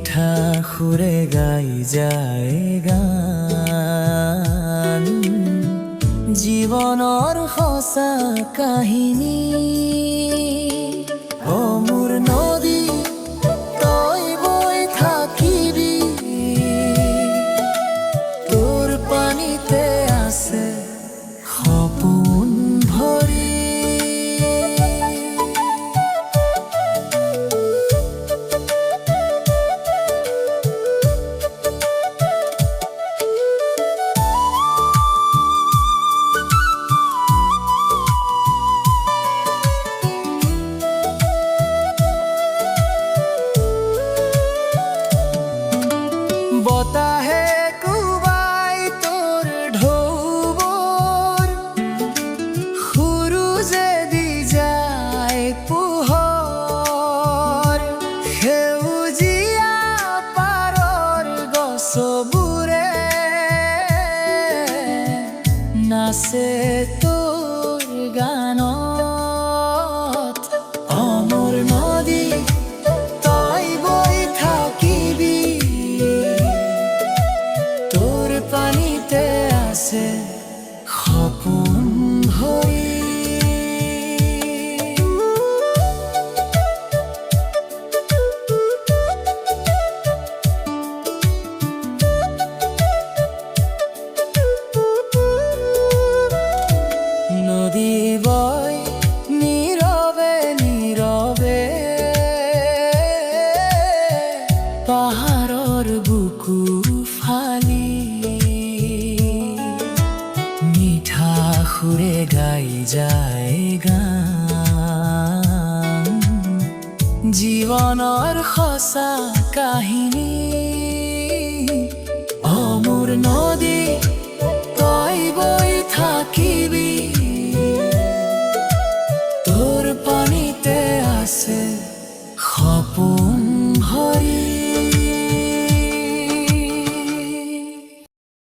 মিঠা সুরে গাই যায় গান জীৱনৰ সঁচা কাহিনী। অ মোৰ নদী তই বৈ থাকিবি, তোৰ পানীতে আছে সপোন ভৰি। বতাহে কোবাই তোৰ ঢৌবোৰ, সুৰুজে দি যায় পোহৰ। সেউজীয়া পাৰৰ গছবোৰে নাচে তোৰ গানত। অমৰ নদী তই বৈ থাকিবি, তোৰ পানীতে আছে সপোন ভৰি। নদী বয় নীৰৱে নীৰৱে, পাহাৰৰ বুকু ফালি মিঠা সুৰে গাই যায় গান জীৱনৰ সঁচা কাহিনী।